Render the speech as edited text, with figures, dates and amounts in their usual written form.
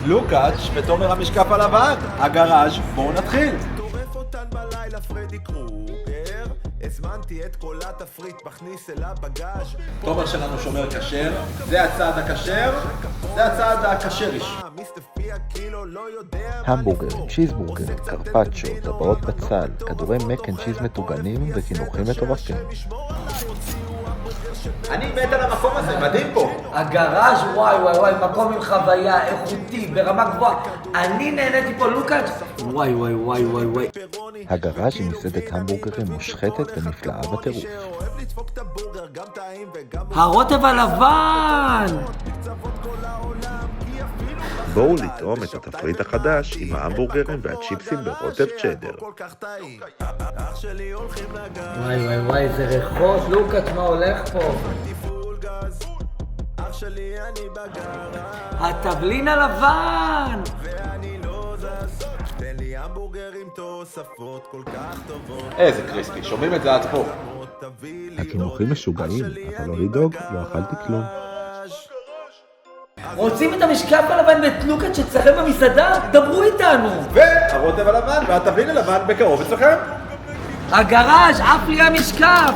לוקאץ' ותומר המשקף הלבן, הגראז', בואו נתחיל. טורף אותן בלילה פרדי קרוגר, הזמנתי את כל התפריט, מכניס אל הבגאז'. תומר שלנו שומר כשר, זה הצעד הכשר, זה הצעד הכשריש. מיסטר פי הקילו לא יודע המבורגרים, צ'יזבורגרים, קרפצ'ו, טבעות בצל, כדורי מק אנד צ'יז מטוגנים וקינוחים מטורפים. אני מת על המקום הזה, מדהים פה. הגראז' וואי, מקום עם חוויה איכותי, ברמה גבוהה. אני נהניתי פה, לוקאץ'. וואי. הגראז' היא מסעדת המבורגרים מושחתת ונפלאה בטירוף. שאוהב לדפוק את הבורגר, גם טעים וגם הרוטב הלבן! בקצוות כל העולם, כי אפילו בואו לטעום את התפריט החדש עם ההמבורגרים והצ'יפסים ברוטב צ'דר. כל כך טעים. אח שלי הולכים לגז, וואי, איזה ריחות, לוקאץ', מה הולך פה? פול גז. אח שלי אני בגראז' התבלין הלבן! ואני לא זז. תן לי המבורגר עם תוספות כל כך טובות. איזה קריספי, שומעים את זה עד פה. תביא לי הקינוחים משוגעים, אבל לא לדאוג, לא אכלתי כלום. רוצים את המשקף הלבן ואת לוקאץ' שצריכם במסעדה? דברו איתנו! והרוטב הלבן והתבלין הלבן בקרוב אצלכם. הגראז', עף לי המשקף!